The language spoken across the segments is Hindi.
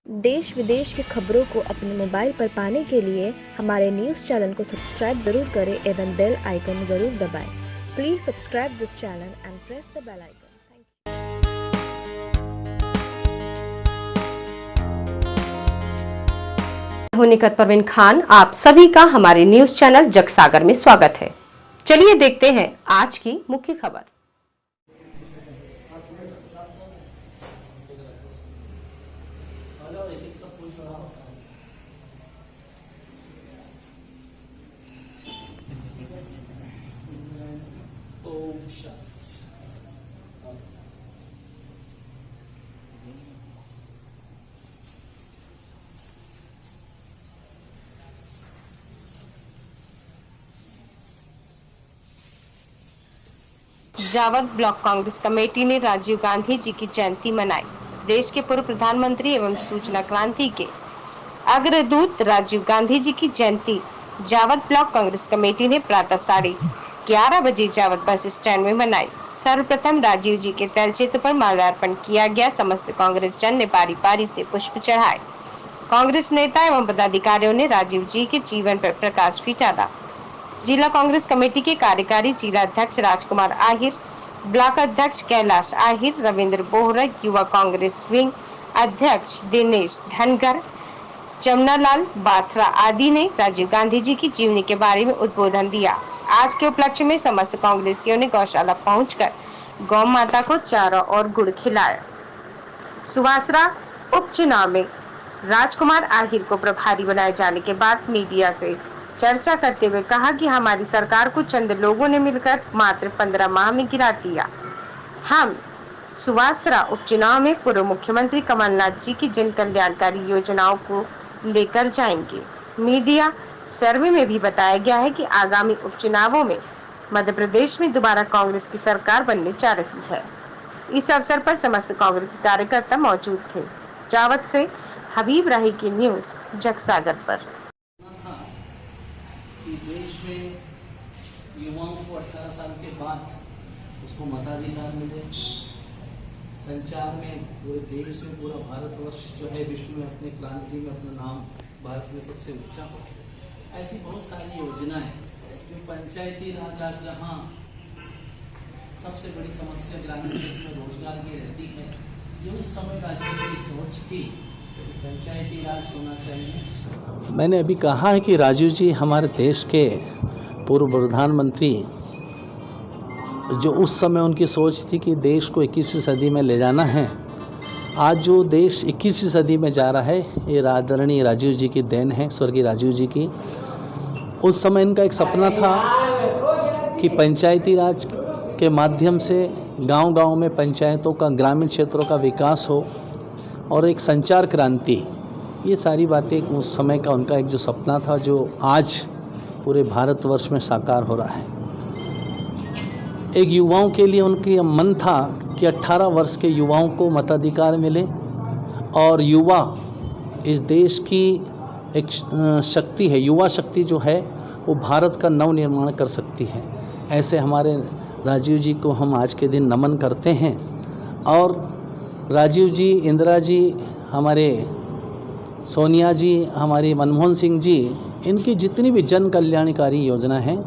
देश विदेश की खबरों को अपने मोबाइल पर पाने के लिए हमारे न्यूज़ चैनल को सब्सक्राइब जरूर करें एवं बेल आइकन जरूर दबाएं। Please subscribe this channel and press the bell icon. हूं निकत परवीन खान, आप सभी का हमारे न्यूज़ चैनल जगसागर में स्वागत है। चलिए देखते हैं आज की मुख्य खबर। जावद ब्लॉक कांग्रेस कमेटी ने राजीव गांधी जी की जयंती मनाई। देश के पूर्व प्रधानमंत्री एवं सूचना क्रांति के अग्रदूत राजीव गांधी जी की जयंती जावद ब्लॉक कांग्रेस कमेटी ने प्रातः 11:30 बजे जावद बस स्टैंड में मनाई। सर्वप्रथम राजीव जी के तैलचित्र पर माल्यार्पण किया गया। समस्त कांग्रेस जन ने पारी पारी से पुष्प चढ़ाए। कांग्रेस नेता एवं पदाधिकारियों ने राजीव जी के जीवन पर प्रकाश भी डाला। जिला कांग्रेस कमेटी के कार्यकारी जिला अध्यक्ष राजकुमार आहिर, ब्लॉक अध्यक्ष कैलाश आहिर, रविंद्र बोहरा, युवा कांग्रेस विंग अध्यक्ष दिनेश धनगर, जमुनालाल बाथरा आदि ने राजीव गांधी जी की जीवनी के बारे में उद्बोधन दिया। आज के उपलक्ष्य में समस्त कांग्रेसियों ने गौशाला पहुंचकर गौ माता को चारा और गुड़ खिलाया। सुवासरा उपचुनाव में राजकुमार आहिर को प्रभारी बनाए जाने के बाद मीडिया से चर्चा करते हुए कहा कि हमारी सरकार को चंद लोगों ने मिलकर मात्र 15 माह में गिरा दिया। हम सुवासरा उपचुनाव में पूर्व मुख्यमंत्री कमलनाथ जी की जन कल्याणकारी योजनाओं को लेकर जाएंगे। मीडिया सर्वे में भी बताया गया है कि आगामी उपचुनावों में मध्य प्रदेश में दोबारा कांग्रेस की सरकार बनने जा रही है। इस अवसर पर समस्त कांग्रेस कार्यकर्ता मौजूद थे। जावद से हबीब राही की न्यूज जगसागर पर। देश में युवाओं को 18 साल के बाद उसको मताधिकार मिले, संचार में पूरे देश में, पूरा भारतवर्ष जो है विश्व में अपने क्रांति में अपना नाम भारत में सबसे ऊंचा हो। ऐसी बहुत सारी योजनाएं जो पंचायती राज आज जहाँ सबसे बड़ी समस्या ग्रामीण क्षेत्र में रोजगार की रहती है, ये उस समय राज्य की सोच थी पंचायती राज होना चाहिए। मैंने अभी कहा है कि राजीव जी हमारे देश के पूर्व प्रधानमंत्री, जो उस समय उनकी सोच थी कि देश को 21वीं सदी में ले जाना है। आज जो देश 21वीं सदी में जा रहा है, ये आदरणीय राजीव जी की देन है, स्वर्गीय राजीव जी की। उस समय इनका एक सपना था कि पंचायती राज के माध्यम से गांव-गांव में पंचायतों का, ग्रामीण क्षेत्रों का विकास हो और एक संचार क्रांति, ये सारी बातें उस समय का उनका एक जो सपना था, जो आज पूरे भारतवर्ष में साकार हो रहा है। एक युवाओं के लिए उनकी मन था कि 18 वर्ष के युवाओं को मताधिकार मिले और युवा इस देश की एक शक्ति है। युवा शक्ति जो है वो भारत का नव निर्माण कर सकती है। ऐसे हमारे राजीव जी को हम आज के दिन नमन करते हैं। और राजीव जी, इंदिरा जी, हमारे सोनिया जी, हमारी मनमोहन सिंह जी, इनकी जितनी भी जन कल्याणकारी योजना हैं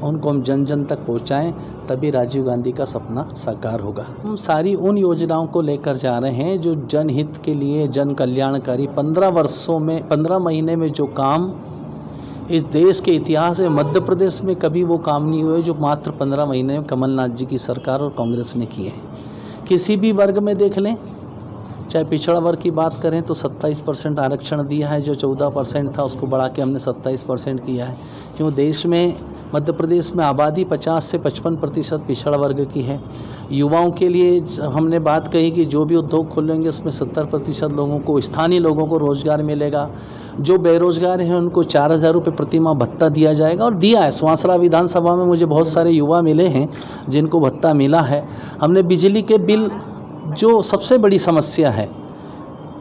उनको हम जन जन तक पहुंचाएं, तभी राजीव गांधी का सपना साकार होगा। हम सारी उन योजनाओं को लेकर जा रहे हैं जो जनहित के लिए, जन कल्याणकारी 15 वर्षों में, 15 महीने में जो काम इस देश के इतिहास में मध्य प्रदेश में कभी वो काम नहीं हुए जो मात्र 15 महीने में कमलनाथ जी की सरकार और कांग्रेस ने किए हैं। किसी भी वर्ग में देख लें, चाहे पिछड़ा वर्ग की बात करें तो 27% आरक्षण दिया है, जो 14% था उसको बढ़ा के हमने 27% किया है। क्यों देश में, मध्य प्रदेश में आबादी 50 से 55% पिछड़ा वर्ग की है। युवाओं के लिए हमने बात कही कि जो भी उद्योग खोलेंगे उसमें 70% लोगों को, स्थानीय लोगों को रोज़गार मिलेगा। जो बेरोजगार हैं उनको 4000 रुपये प्रति माह भत्ता दिया जाएगा और दिया है। सुवासरा विधानसभा में मुझे बहुत सारे युवा मिले हैं जिनको भत्ता मिला है। हमने बिजली के बिल, जो सबसे बड़ी समस्या है,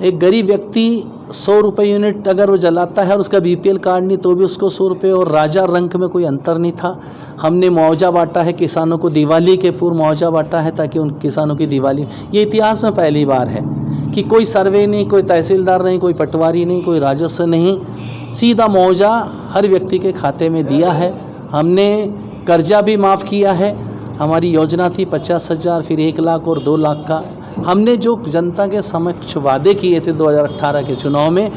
एक गरीब व्यक्ति 100 रुपये यूनिट अगर वो जलाता है और उसका BPL कार्ड नहीं तो भी उसको 100 रुपये, और राजा रंक में कोई अंतर नहीं था। हमने मुआवजा बांटा है किसानों को, दिवाली के पूर्व मुआवजा बांटा है ताकि उन किसानों की दिवाली, ये इतिहास में पहली बार है कि कोई सर्वे नहीं, कोई तहसीलदार नहीं, कोई पटवारी नहीं, कोई राजस्व नहीं, सीधा मुआवजा हर व्यक्ति के खाते में दिया है। हमने कर्जा भी माफ़ किया है। हमारी योजना थी 50,000, फिर 1 लाख और 2 लाख का। हमने जो जनता के समक्ष वादे किए थे 2018 के चुनाव में,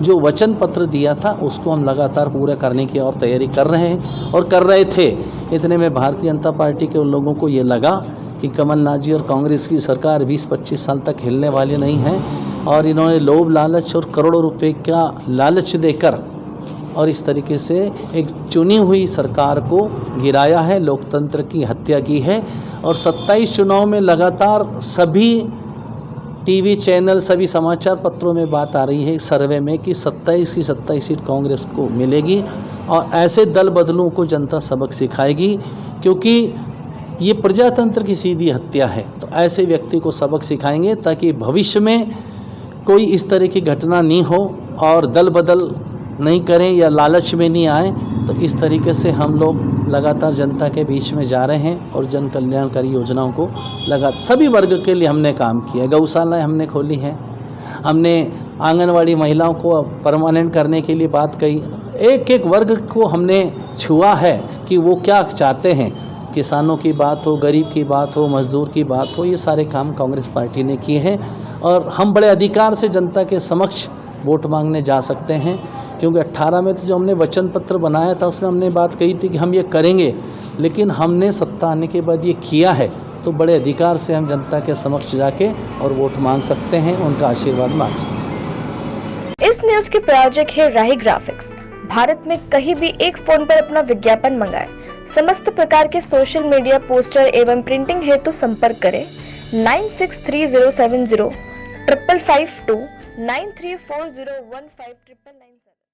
जो वचन पत्र दिया था, उसको हम लगातार पूरा करने की और तैयारी कर रहे हैं और कर रहे थे। इतने में भारतीय जनता पार्टी के उन लोगों को ये लगा कि कमलनाथ जी और कांग्रेस की सरकार 20-25 साल तक हिलने वाली नहीं है, और इन्होंने लोभ लालच और करोड़ों रुपए का लालच देकर और इस तरीके से एक चुनी हुई सरकार को गिराया है, लोकतंत्र की हत्या की है। और 27 चुनाव में लगातार सभी टीवी चैनल, सभी समाचार पत्रों में बात आ रही है सर्वे में कि 27 की 27 सीट कांग्रेस को मिलेगी, और ऐसे दल बदलूं को जनता सबक सिखाएगी, क्योंकि ये प्रजातंत्र की सीधी हत्या है। तो ऐसे व्यक्ति को सबक सिखाएंगे ताकि भविष्य में कोई इस तरह की घटना नहीं हो और दल बदल नहीं करें या लालच में नहीं आए। तो इस तरीके से हम लोग लगातार जनता के बीच में जा रहे हैं और जन कल्याणकारी योजनाओं को सभी वर्ग के लिए हमने काम किया। गौशालाएँ हमने खोली हैं, हमने आंगनवाड़ी महिलाओं को परमानेंट करने के लिए बात कही। एक एक वर्ग को हमने छुआ है कि वो क्या चाहते हैं। किसानों की बात हो, गरीब की बात हो, मजदूर की बात हो, ये सारे काम कांग्रेस पार्टी ने किए हैं। और हम बड़े अधिकार से जनता के समक्ष वोट मांगने जा सकते हैं, क्योंकि 18 में तो जो हमने वचन पत्र बनाया था उसमें हमने बात कही थी कि हम ये करेंगे, लेकिन हमने सत्ता आने के बाद ये किया है। तो बड़े अधिकार से हम जनता के समक्ष जाके और वोट मांग सकते हैं, उनका आशीर्वाद मांग सकते हैं। इस न्यूज के प्रायोजक है राही ग्राफिक्स। भारत में कहीं भी एक फोन पर अपना विज्ञापन मंगाएं। समस्त प्रकार के सोशल मीडिया पोस्टर एवं प्रिंटिंग हेतु संपर्क करें 963070 555 2 9340159997।